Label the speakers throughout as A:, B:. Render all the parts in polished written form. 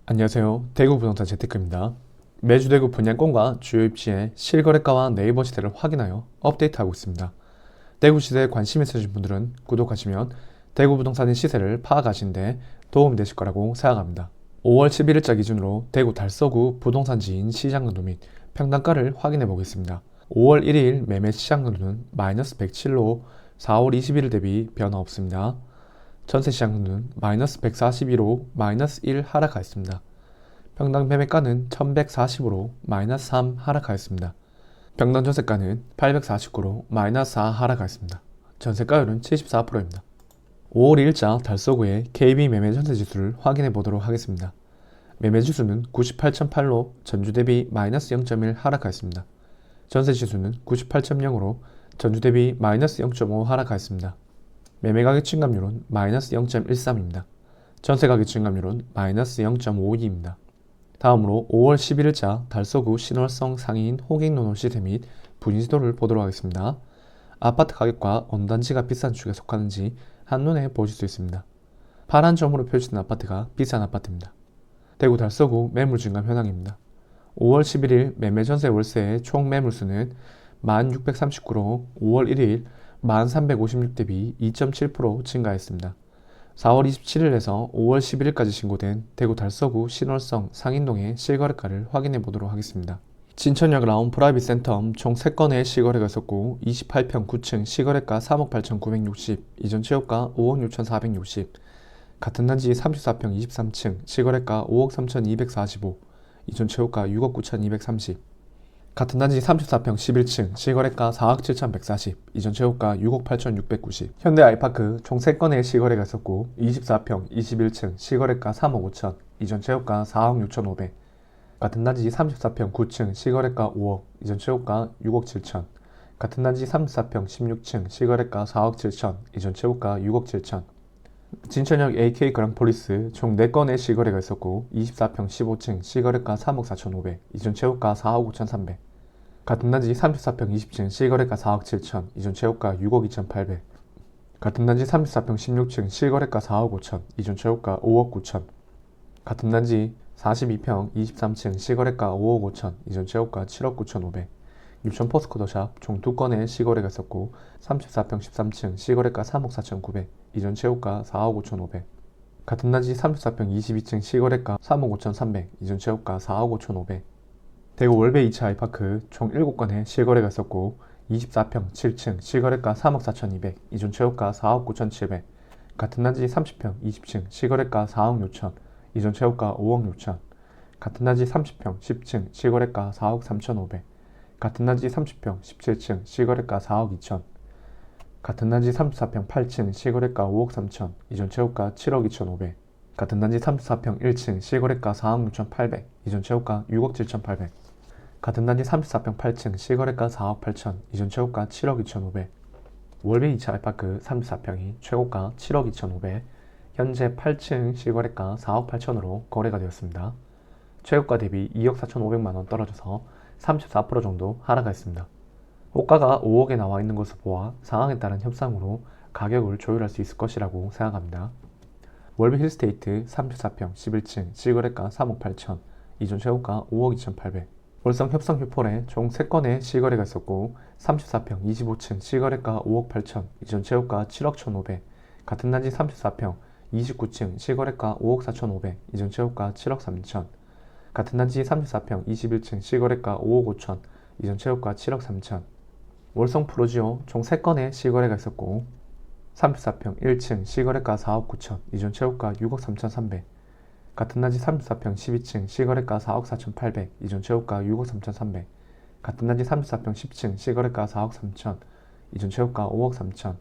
A: 안녕하세요. 대구 부동산 재테크입니다. 매주 대구 분양권과 주요 입지의 실거래가와 네이버 시세를 확인하여 업데이트하고 있습니다. 대구 시세에 관심 있으신 분들은 구독하시면 대구 부동산의 시세를 파악하시는데 도움이 되실 거라고 생각합니다. 5월 11일자 기준으로 대구 달서구 부동산지인 시장강도 및 평당가를 확인해 보겠습니다. 5월 1일 매매 시장강도는 마이너스 107로 4월 21일 대비 변화 없습니다. 전세시장은 마이너스 142로 마이너스 1 하락하였습니다. 평당 매매가는 1140으로 마이너스 3 하락하였습니다. 평당 전세가는 849로 마이너스 4 하락하였습니다. 전세가율은 74%입니다. 5월 2일자 달서구의 KB 매매 전세지수를 확인해 보도록 하겠습니다. 매매지수는 98.8로 전주 대비 마이너스 0.1 하락하였습니다. 전세지수는 98.0으로 전주 대비 마이너스 0.5 하락하였습니다. 매매가격 증감률은 마이너스 0.13입니다. 전세가격 증감률은 마이너스 0.52입니다. 다음으로 5월 11일자 달서구 신월성 상인 호갱노노 시세 및 분위지도를 보도록 하겠습니다. 아파트 가격과 어느 단지가 비싼 축에 속하는지 한눈에 보실 수 있습니다. 파란 점으로 표시된 아파트가 비싼 아파트입니다. 대구 달서구 매물 증감 현황입니다. 5월 11일 매매 전세 월세의 총 매물수는 1639로 5월 1일 1356 대비 2.7% 증가했습니다. 4월 27일에서 5월 11일까지 신고된 대구 달서구 신월성 상인동의 실거래가를 확인해 보도록 하겠습니다. 진천역 라운 프라이빗 센텀 총 3건의 실거래가 있었고 28평 9층 실거래가 3억 8,960, 이전 취업가 5억 6,460, 같은 단지 34평 23층 실거래가 5억 3,245, 이전 취업가 6억 9,230, 같은 단지 34평 11층 실거래가 4억 7,140, 이전 최고가 6억 8,690. 현대 아이파크 총 3건의 실거래가 있었고 24평 21층 실거래가 3억 5천, 이전 최고가 4억 6,500. 같은 단지 34평 9층 실거래가 5억, 이전 최고가 6억 7천. 같은 단지 34평 16층 실거래가 4억 7천, 이전 최고가 6억 7천. 진천역 AK 그랑폴리스 총 4건의 실거래가 있었고 24평 15층 실거래가 3억 4,500, 이전 최고가 4억 5,300. 같은 단지 34평 20층 실거래가 4억 7천, 이전 최고가 6억 2,800. 같은 단지 34평 16층 실거래가 4억 5천, 이전 최고가 5억 9천. 같은 단지 42평 23층 실거래가 5억 5천, 이전 최고가 7억 9,500. 유천 포스코더샵 총 2건의 실거래가 있었고 34평 13층 실거래가 3억 4,900, 이전 최고가 4억 5,500. 같은 단지 34평 22층 실거래가 3억 5,300, 이전 최고가 4억 5,500. 대구 월베 2차 아이파크 총 7건의 실거래가 있었고 24평 7층 실거래가 3억 4,200, 이전 최고가 4억 9,700. 같은 단지 30평 20층 실거래가 4억 6천, 이전 최고가 5억 6천. 같은 단지 30평 10층 실거래가 4억 3,500. 같은 단지 30평 17층 실거래가 4억 2천. 같은 단지 34평 8층 실거래가 5억 3천, 이전 최고가 7억 2,500. 같은 단지 34평 1층 실거래가 4억 6,800, 이전 최고가 6억 7,800. 같은 단지 34평 8층 실거래가 4억 8천, 이전 최고가 7억 2,500. 월베 2차 아이파크 34평이 최고가 7억 2,500, 현재 8층 실거래가 4억 8천으로 거래가 되었습니다. 최고가 대비 2억 4,500만원 떨어져서 34% 정도 하락하였습니다. 호가가 5억에 나와 있는 것을 보아 상황에 따른 협상으로 가격을 조율할 수 있을 것이라고 생각합니다. 월비 힐스테이트 34평 11층 실거래가 3억 8천, 이전 최고가 5억 2,800. 월성 협성 휴폴에 총 3건의 실거래가 있었고 34평 25층 실거래가 5억 8천, 이전 최고가 7억 1,500. 같은 단지 34평 29층 실거래가 5억 4,500, 이전 최고가 7억 3천. 같은 단지 34평 21층 실거래가 5억 5천, 이전 최고가 7억 3천. 월성 프로지오 총 3건의 실거래가 있었고 34평 1층 실거래가 4억 9천, 이전 최고가 6억 3,300. 같은 단지 34평 12층 실거래가 4억 4,800, 이전 최고가 6억 3,300. 같은 단지 34평 10층 실거래가 4억 3천, 이전 최고가 5억 3천.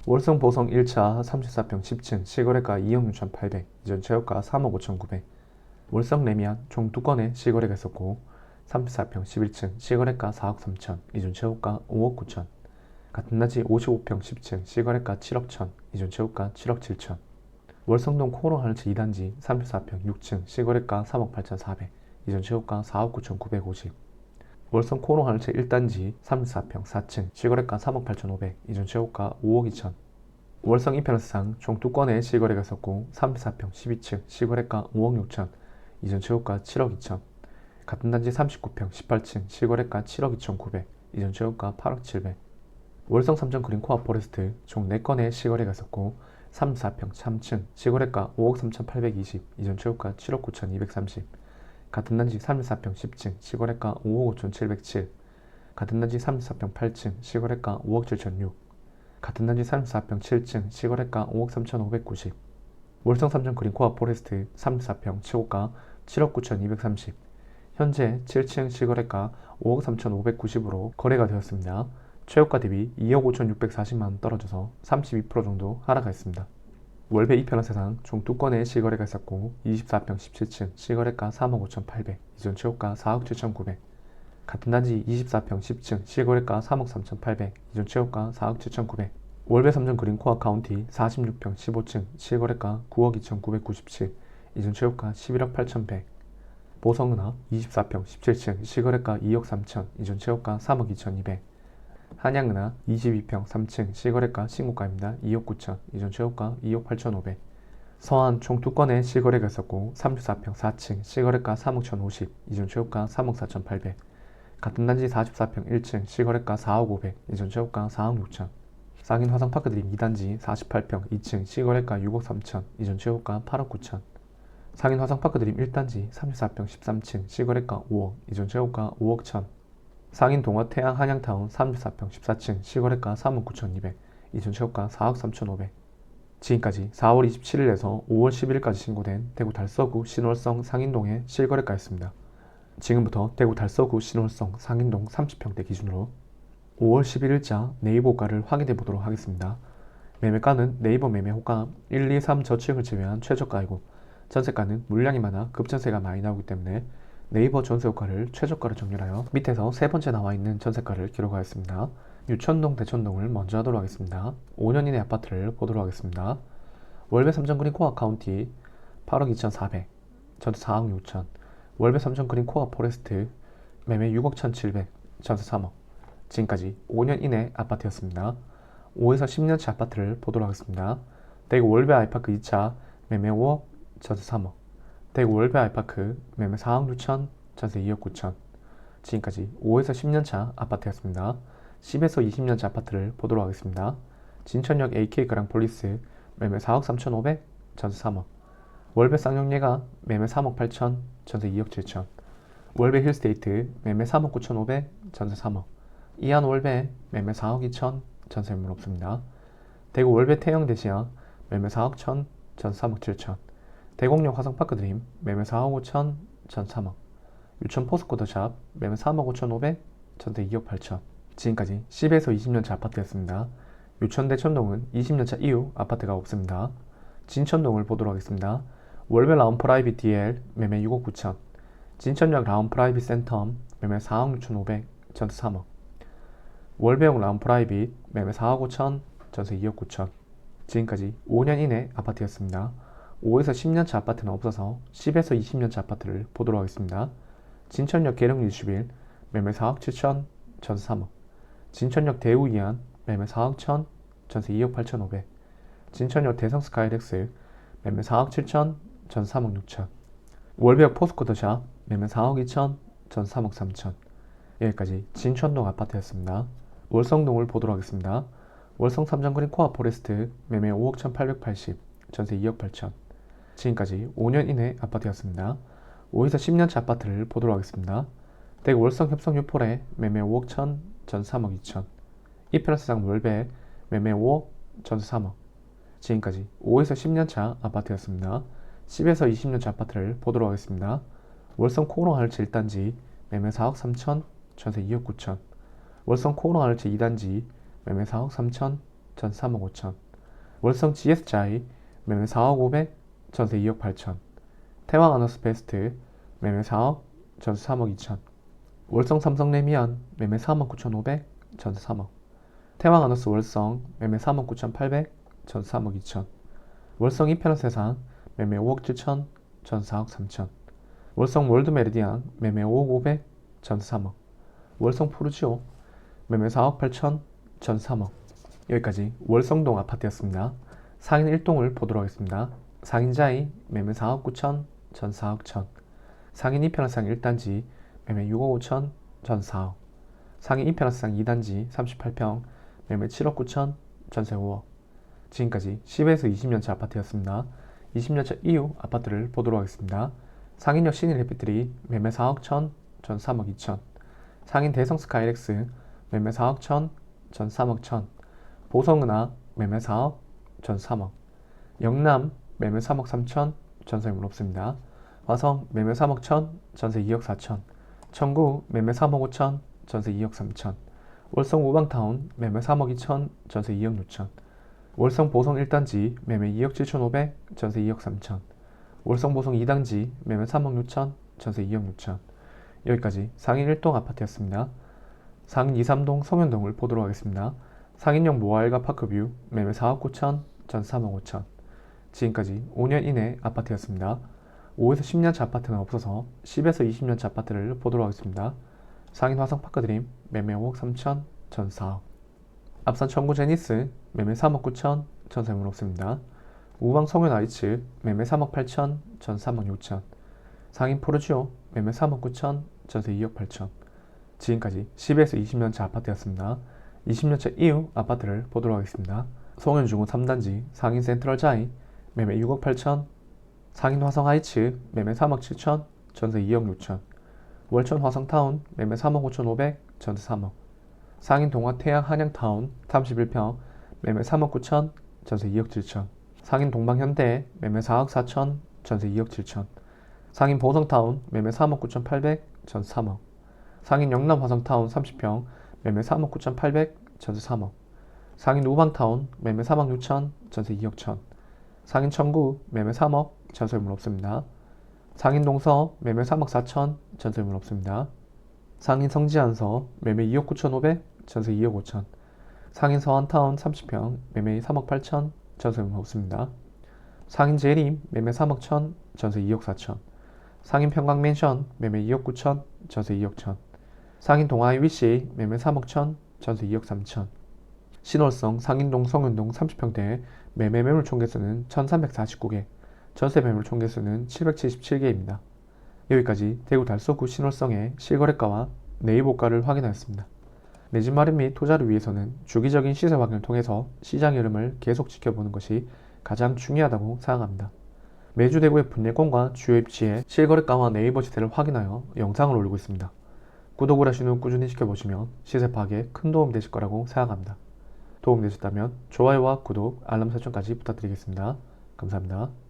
A: 월성 보성 1차 34평 10층 실거래가 2억 6,800, 이전 최고가 3억 5,900. 월성 레미안 총 2건의 실거래가 있었고 34평 11층 실거래가 4억 3천, 이전 최고가 5억 9천. 같은 단지 55평 10층 실거래가 7억 천, 이전 최고가 7억 7천. 월성동 코로하늘채 2단지 34평 6층 실거래가 3억 8,400, 이전 최고가 4억 9,950. 월성 코로하늘채 1단지 34평 4층 실거래가 3억 8,500, 이전 최고가 5억 2천. 월성 이페런스상 총 2건의 실거래가 있었고 34평 12층 실거래가 5억 6천, 이전 최고가 7억 2천. 같은 단지 39평 18층 실거래가 7억 2,900, 이전 최고가 8억 700. 월성 3점 그린 코앞 포레스트 총 4건의 실거래가 있었고 34평 3층 실거래가 5억 3,820, 이전 최고가 7억 9,230. 같은 단지 34평 10층 실거래가 5억 5,707, 같은 단지 34평 8층 실거래가 5억 7,006, 같은 단지 34평 7층 실거래가 5억 3,590. 월성 3점 그린 코앞 포레스트 34평 최고가 7억 9,230, 현재 7층 실거래가 5억 3,590으로 거래가 되었습니다. 최고가 대비 2억 5,640만원 떨어져서 32% 정도 하락하였습니다. 월배 2편한 세상 총 2건의 실거래가 있었고 24평 17층 실거래가 3억 5,800, 이전 최고가 4억 7,900. 같은 단지 24평 10층 실거래가 3억 3,800, 이전 최고가 4억 7,900. 월배 3점 그린 코앞 카운티 46평 15층 실거래가 9억 2,997, 이전 최고가 11억 8,100. 보성은하 24평 17층 실거래가 2억 3천, 이전 최고가 3억 2,200. 한양은하 22평 3층 실거래가 신고가입니다. 2억 9천, 이전 최고가 2억 8,500. 서한 총 2건의 실거래가 있었고 34평 4층 실거래가 3억 1,050, 이전 최고가 3억 4,800. 같은 단지 44평 1층 실거래가 4억 500, 이전 최고가 4억 6천. 쌍인 화성파크 드림 2단지 48평 2층 실거래가 6억 3천, 이전 최고가 8억 9천. 상인 화성파크 드림 1단지 34평 13층 실거래가 5억, 이전 최고가 5억 1천. 상인 동화 태양 한양타운 34평 14층 실거래가 3억 9,200, 이전 최고가 4억 3,500. 지금까지 4월 27일에서 5월 10일까지 신고된 대구 달서구 신월성 상인동의 실거래가였습니다. 지금부터 대구 달서구 신월성 상인동 30평대 기준으로 5월 11일자 네이버가를 확인해 보도록 하겠습니다. 매매가는 네이버 매매호가 1, 2, 3 저층을 제외한 최저가이고 전세가는 물량이 많아 급전세가 많이 나오기 때문에 네이버 전세호가를 최저가로 정렬하여 밑에서 세 번째 나와 있는 전세가를 기록하였습니다. 유천동 대천동을 먼저 하도록 하겠습니다. 5년 이내 아파트를 보도록 하겠습니다. 월배 3점 그린 코앞 카운티 8억 2,400, 전세 4억 6천. 월배 3점 그린 코앞 포레스트 매매 6억 1,700, 전세 3억. 지금까지 5년 이내 아파트였습니다. 5에서 10년차 아파트를 보도록 하겠습니다. 대구 월배 아이파크 2차 매매 5억, 전세 3억. 대구 월배 아이파크 매매 4억 6천, 전세 2억 9천. 지금까지 5에서 10년차 아파트였습니다. 10에서 20년차 아파트를 보도록 하겠습니다. 진천역 AK 그랑폴리스 매매 4억 3,500, 전세 3억. 월배 쌍용예가 매매 3억 8천, 전세 2억 7천. 월배 힐스테이트 매매 3억 9,500, 전세 3억. 이안 월배 매매 4억 2천, 전세 매물 없습니다. 대구 월배 태영대시야 매매 4억 1천, 전세 3억 7천. 대곡역 화성파크 드림 매매 4억 5천, 전세 3억. 유천 포스코더샵 매매 3억 5,500, 전세 2억 8천. 지금까지 10에서 20년차 아파트였습니다. 유천 대천동은 20년차 이후 아파트가 없습니다. 진천동을 보도록 하겠습니다. 월배 라운 프라이빗 DL 매매 6억 9천. 진천역 라운 프라이빗 센텀 매매 4억 6,500, 전세 3억. 월배역 라운 프라이빗 매매 4억 5천, 전세 2억 9천. 지금까지 5년 이내 아파트였습니다. 5에서 10년차 아파트는 없어서 10에서 20년차 아파트를 보도록 하겠습니다. 진천역 계룡 리슈빌 매매 4억 7천, 전세 3억. 진천역 대우이안 매매 4억 1천, 전세 2억 8,500. 진천역 대성 스카이렉스 매매 4억 7천, 전세 3억 6천. 월배역 포스코더샵 매매 4억 2천, 전세 3억 3천. 여기까지 진천동 아파트였습니다. 월성동을 보도록 하겠습니다. 월성 3점 그린 코앞 포레스트 매매 5억 1,880, 전세 2억 8천. 지금까지 5년 이내 아파트였습니다. 5에서 10년차 아파트를 보도록 하겠습니다. 대구 월성 협성 유폴에 매매 5억 1천, 전세 3억 2천. 이편한세상 월배 매매 5억, 전세 3억. 지금까지 5에서 10년차 아파트였습니다. 10에서 20년차 아파트를 보도록 하겠습니다. 월성 코오롱 하늘채 1단지 매매 4억 3천, 전세 2억 9천. 월성 코오롱 하늘채 2단지 매매 4억 3천, 전세 3억 5천. 월성 GS자이 매매 4억 500, 전세 2억 8천. 태왕 아너스 베스트 매매 4억, 전세 3억 2천. 월성 삼성 레미안 매매 3억 9,500, 전세 3억. 태왕 아너스 월성 매매 3억 9,800, 전세 3억 2천. 월성 이편한 세상 매매 5억 7천, 전세 4억 3천. 월성 월드 메리디안 매매 5억 500, 전세 3억. 월성 푸르지오 매매 4억 8천, 전세 3억. 여기까지 월성동 아파트였습니다. 상인 1동을 보도록 하겠습니다. 상인자이 매매 4억 9천, 전세 4억 천. 상인 2평형 1단지 매매 6억 5천 전 4억. 상인 2평형 2단지 38평 매매 7억 9천 전세 5억. 지금까지 10에서 20년차 아파트였습니다. 20년차 이후 아파트를 보도록 하겠습니다. 상인역 신일 햇빛들이 매매 4억 천 전 3억 2천. 상인 대성 스카이렉스 매매 4억 천 전 3억 천. 보성은하 매매 4억 전 3억. 영남 매매 3억 3천 전세 문 없습니다. 화성 매매 3억 천 전세 2억 4천. 청구 매매 3억 5천 전세 2억 3천. 월성 우방타운 매매 3억 2천 전세 2억 6천. 월성 보성 1단지 매매 2억 7천5백 전세 2억 3천. 월성 보성 2단지 매매 3억 6천 전세 2억 6천. 여기까지 상인 1동 아파트였습니다. 상인 2, 3동 성현동을 보도록 하겠습니다. 상인역 모아일가 파크뷰 매매 4억 9천 전 3억 5천. 지금까지 5년 이내 아파트였습니다. 5에서 10년차 아파트는 없어서 10에서 20년차 아파트를 보도록 하겠습니다. 상인 화성 파크드림 매매 5억 3천 전 4억. 앞산 청구 제니스 매매 3억 9천 전세 문 없습니다. 우방 성현 아이츠 매매 3억 8천 전 3억 6천. 상인 포르지오 매매 3억 9천 전세 2억 8천. 지금까지 10에서 20년차 아파트였습니다. 20년차 이후 아파트를 보도록 하겠습니다. 송현중구 3단지 상인 센트럴자이 매매 6억 8천. 상인 화성 하이츠 매매 3억 7천 전세 2억 6천. 월천 화성타운 매매 3억 5천 5백 전세 3억. 상인 동화태양 한양타운 31평 매매 3억 9천 전세 2억 7천. 상인 동방현대 매매 4억 4천 전세 2억 7천. 상인 보성타운 매매 3억 9천 8백 전세 3억. 상인 영남 화성타운 30평 매매 3억 9천 8백 전세 3억. 상인 우방타운 매매 3억 6천 전세 2억 천. 상인 청구 매매 3억 전세물 없습니다. 상인 동서 매매 3억 4천 전세물 없습니다. 상인 성지안서 매매 2억 9천 5백 전세 2억 5천. 상인 서안타운 30평 매매 3억 8천 전세물 없습니다. 상인 재림 매매 3억 천 전세 2억 4천. 상인 평강맨션 매매 2억 9천 전세 2억 천. 상인 동아이 위시 매매 3억 천 전세 2억 3천. 신월성 상인동 성현동 30평대 매매 매물 총개수는 1349개, 전세 매물 총개수는 777개입니다. 여기까지 대구 달서구 신월성의 실거래가와 내입고가를 확인하였습니다. 내 집 마련 및 투자를 위해서는 주기적인 시세 확인을 통해서 시장의 흐름을 계속 지켜보는 것이 가장 중요하다고 생각합니다. 매주 대구의 분례권과 주요 입지의 실거래가와 네이버 시세를 확인하여 영상을 올리고 있습니다. 구독을 하신 후 꾸준히 지켜보시면 시세 파악에 큰 도움 되실 거라고 생각합니다. 도움 되셨다면 좋아요와 구독, 알람 설정까지 부탁드리겠습니다. 감사합니다.